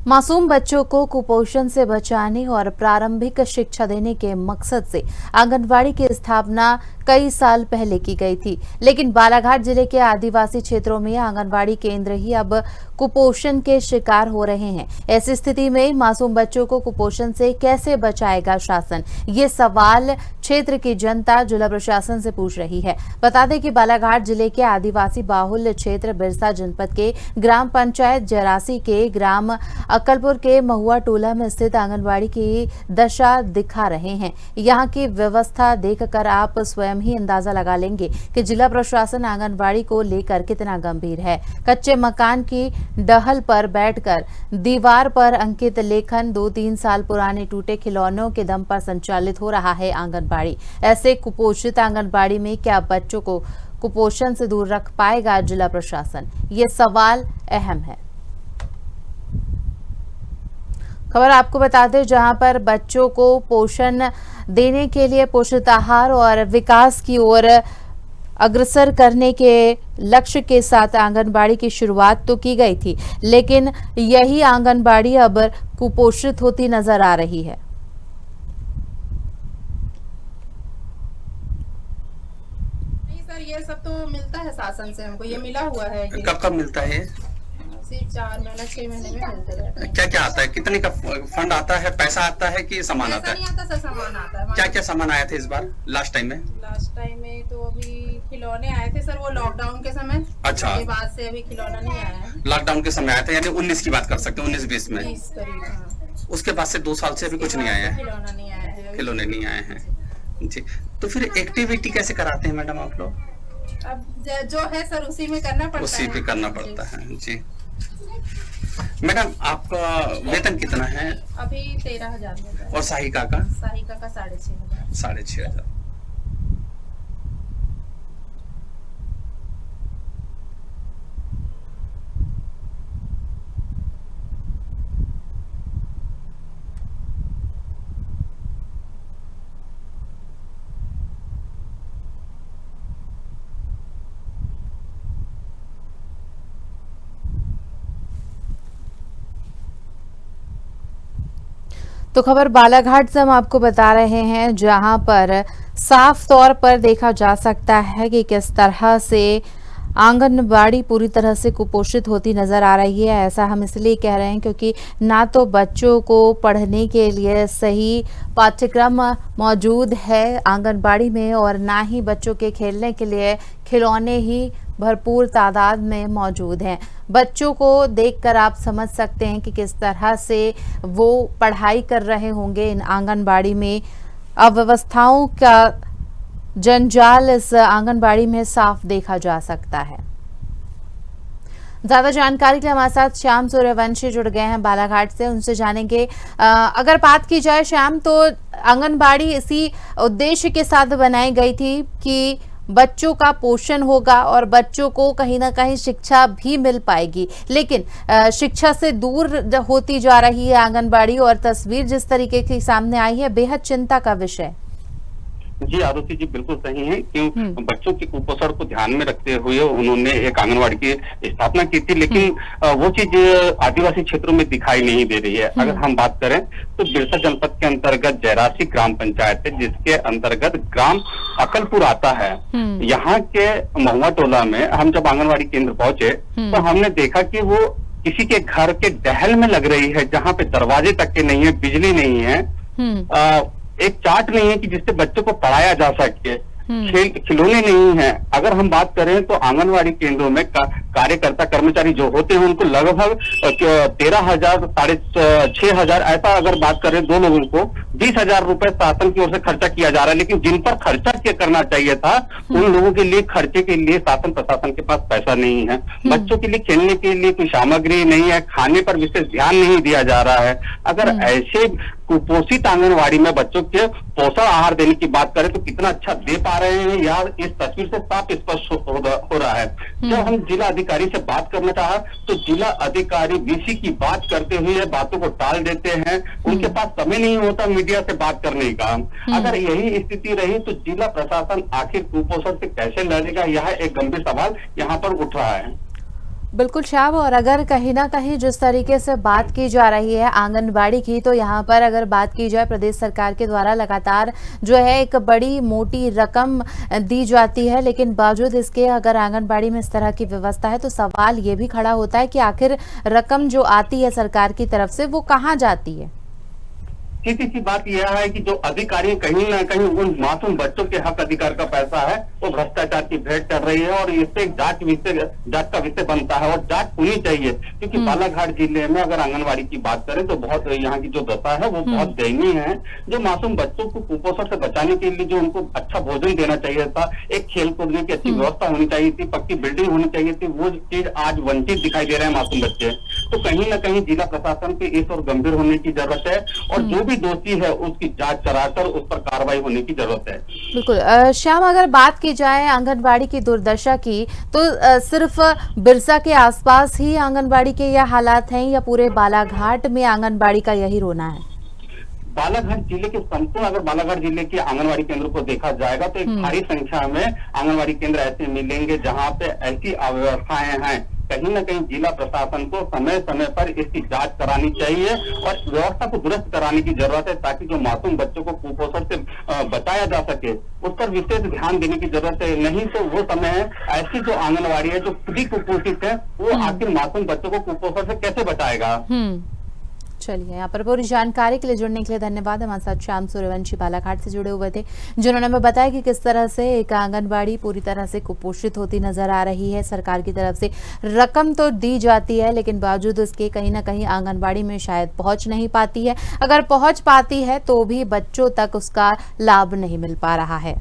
मासूम बच्चों को कुपोषण से बचाने और प्रारंभिक शिक्षा देने के मकसद से आंगनबाड़ी की स्थापना कई साल पहले की गई थी, लेकिन बालाघाट जिले के आदिवासी क्षेत्रों में आंगनबाड़ी केंद्र ही अब कुपोषण के शिकार हो रहे हैं। ऐसी स्थिति में मासूम बच्चों को कुपोषण से कैसे बचाएगा शासन, ये सवाल क्षेत्र की जनता जिला प्रशासन से पूछ रही है। बता दें कि बालाघाट जिले के आदिवासी बाहुल्य क्षेत्र बिरसा जनपद के ग्राम पंचायत जरासी के ग्राम अक्कलपुर के महुआ टोला में स्थित आंगनबाड़ी की दशा दिखा रहे हैं। यहाँ की व्यवस्था देखकर आप स्वयं ही अंदाजा लगा लेंगे कि जिला प्रशासन आंगनबाड़ी को लेकर कितना गंभीर है। कच्चे मकान की डहल पर बैठकर दीवार पर अंकित लेखन, 2-3 साल पुराने टूटे खिलौनों के दम पर संचालित हो रहा है आंगनबाड़ी। ऐसे कुपोषित आंगनबाड़ी में क्या बच्चों को कुपोषण से दूर रख पाएगा जिला प्रशासन, ये सवाल अहम है। खबर आपको बता दें, जहां पर बच्चों को पोषण देने के लिए पोषित आहार और विकास की ओर अग्रसर करने के लक्ष्य के साथ आंगनबाड़ी की शुरुआत तो की गई थी, लेकिन यही आंगनबाड़ी अब कुपोषित होती नजर आ रही है। नहीं सर, ये सब तो मिलता है शासन से, हमको ये मिला हुआ है। कब कब मिलता है? सिर्फ 4 महीने 6 महीने में मिलते रहते हैं। क्या क्या आता है? कितने का फंड आता है? पैसा आता है कि सामान आता है? नहीं आता सर, सामान आता है। क्या क्या सामान आया था इस बार लास्ट टाइम में? लास्ट टाइम में तो अभी खिलौने आए थे सर, वो लॉकडाउन के समय। अच्छा, उसके बाद से अभी खिलौना नहीं आया है। लॉकडाउन के समय आया था, यानी 19 की बात कर सकते हैं, 19-20 में। 20 करीब, हाँ। उसके बाद से 2 साल से अभी कुछ नहीं आया है, खिलौना नहीं आया है, खिलौने नहीं आए हैं जी। तो फिर एक्टिविटी कैसे कराते हैं मैडम आप लोग? अब जो है सर उसी में करना पड़ता है। उसी पे करना पड़ता है जी। मैडम आपका वेतन कितना है? अभी 13,000 और सहायिका का? सहायिका का 6,500। 6,500। तो खबर बालाघाट से हम आपको बता रहे हैं, जहां पर साफ तौर पर देखा जा सकता है कि किस तरह से आंगनबाड़ी पूरी तरह से कुपोषित होती नजर आ रही है। ऐसा हम इसलिए कह रहे हैं क्योंकि ना तो बच्चों को पढ़ने के लिए सही पाठ्यक्रम मौजूद है आंगनबाड़ी में, और ना ही बच्चों के खेलने के लिए खिलौने ही भरपूर तादाद में मौजूद हैं। बच्चों को देखकर आप समझ सकते हैं कि किस तरह से वो पढ़ाई कर रहे होंगे इन आंगनबाड़ी में। अव्यवस्थाओं का जंजाल इस आंगनबाड़ी में साफ देखा जा सकता है। ज्यादा जानकारी के लिए हमारे साथ श्याम सूर्यवंशी जुड़ गए हैं बालाघाट से, उनसे जानेंगे। अगर बात की जाए श्याम, तो आंगनबाड़ी इसी उद्देश्य के साथ बनाई गई थी कि बच्चों का पोषण होगा और बच्चों को कहीं ना कहीं शिक्षा भी मिल पाएगी, लेकिन शिक्षा से दूर होती जा रही है आंगनबाड़ी, और तस्वीर जिस तरीके की सामने आई है बेहद चिंता का विषय। जी आरुषि जी, बिल्कुल सही है। क्यों बच्चों के कुपोषण को ध्यान में रखते हुए उन्होंने एक आंगनबाड़ी की स्थापना की थी, लेकिन वो चीज आदिवासी क्षेत्रों में दिखाई नहीं दे रही है। अगर हम बात करें तो बिरसा जनपद के अंतर्गत जरासी ग्राम पंचायत है, जिसके अंतर्गत ग्राम अक्कलपुर आता है। यहाँ के महुआ टोला में हम जब आंगनबाड़ी केंद्र पहुंचे तो हमने देखा कि वो किसी के घर के डहल में लग रही है, जहाँ पे दरवाजे तक के नहीं है, बिजली नहीं है, एक चार्ट नहीं है कि जिससे बच्चों को पढ़ाया जा सके, खिलौने नहीं है। अगर हम बात करें तो आंगनवाड़ी केंद्रों में कार्यकर्ता कर्मचारी जो होते हैं उनको लगभग 13,000 6,500 ऐसा अगर बात करें, 2 लोगों को 20,000 रुपए शासन की ओर से खर्चा किया जा रहा है। लेकिन जिन पर खर्चा क्या करना चाहिए था, उन लोगों के लिए खर्चे के लिए शासन प्रशासन के पास पैसा नहीं है। बच्चों के लिए खेलने के लिए कोई सामग्री नहीं है, खाने पर विशेष ध्यान नहीं दिया जा रहा है। अगर ऐसे कुपोषित आंगनवाड़ी में बच्चों के पोषण आहार देने की बात करें तो कितना अच्छा दे पा रहे हैं यार, इस तस्वीर से साफ स्पष्ट हो रहा है। जब हम जिला अधिकारी से बात करना चाहा तो जिला अधिकारी वीसी की बात करते हुए बातों को टाल देते हैं। उनके पास समय नहीं होता मीडिया से बात करने का। अगर यही स्थिति रही तो जिला प्रशासन आखिर कुपोषण से कैसे लड़ेगा, यह एक गंभीर सवाल यहाँ पर उठ रहा है। बिल्कुल श्याम, और अगर कहीं ना कहीं जिस तरीके से बात की जा रही है आंगनबाड़ी की, तो यहाँ पर अगर बात की जाए प्रदेश सरकार के द्वारा लगातार जो है एक बड़ी मोटी रकम दी जाती है, लेकिन बावजूद इसके अगर आंगनबाड़ी में इस तरह की व्यवस्था है तो सवाल ये भी खड़ा होता है कि आखिर रकम जो आती है सरकार की तरफ से वो कहाँ जाती है। सीधी सी बात यह है कि जो अधिकारी कहीं ना कहीं उन मासूम बच्चों के हक अधिकार का पैसा है वो भ्रष्टाचार की भेंट कर रही है, और इससे जांच का विषय बनता है और जांच होनी चाहिए। क्योंकि बालाघाट जिले में अगर आंगनबाड़ी की बात करें तो बहुत यहाँ की जो दशा है वो बहुत दयनीय है। जो मासूम बच्चों को कुपोषण से बचाने के लिए जो उनको अच्छा भोजन देना चाहिए था, एक खेल कूदने की अच्छी व्यवस्था होनी चाहिए थी, पक्की बिल्डिंग होनी चाहिए थी, वो चीज आज वंचित दिखाई दे रहे हैं मासूम बच्चे। तो कहीं ना कहीं जिला प्रशासन के इस और गंभीर होने की जरूरत है, और जो भी दोषी है उसकी जांच कराकर उस पर कार्रवाई होने की जरूरत है। बिल्कुल श्याम, अगर बात की जाए आंगनबाड़ी की दुर्दशा की, तो सिर्फ बिरसा के आसपास ही आंगनबाड़ी के यह हालात हैं या पूरे बालाघाट में आंगनबाड़ी का यही रोना है? बालाघाट जिले के संपूर्ण, अगर बालाघाट जिले के आंगनबाड़ी केंद्र को देखा जाएगा तो एक भारी संख्या में आंगनबाड़ी केंद्र ऐसे मिलेंगे जहां पे ऐसी अव्यवस्थाएं हैं। कहीं ना कहीं जिला प्रशासन को समय समय पर इसकी जांच करानी चाहिए और व्यवस्था को दुरुस्त कराने की जरूरत है, ताकि जो मासूम बच्चों को कुपोषण से बचाया जा सके उस पर विशेष ध्यान देने की जरूरत है। नहीं तो वो समय है, ऐसी जो आंगनबाड़ी है जो खुद ही कुपोषित है वो आखिर मासूम बच्चों को कुपोषण से कैसे बचाएगा। चलिए, यहाँ पर पूरी जानकारी के लिए जुड़ने के लिए धन्यवाद। हमारे साथ श्याम सूर्यवंशी बालाघाट से जुड़े हुए थे, जिन्होंने हमें बताया कि किस तरह से एक आंगनबाड़ी पूरी तरह से कुपोषित होती नजर आ रही है। सरकार की तरफ से रकम तो दी जाती है, लेकिन बावजूद उसके कहीं ना कहीं आंगनबाड़ी में शायद पहुंच नहीं पाती है। अगर पहुंच पाती है तो भी बच्चों तक उसका लाभ नहीं मिल पा रहा है।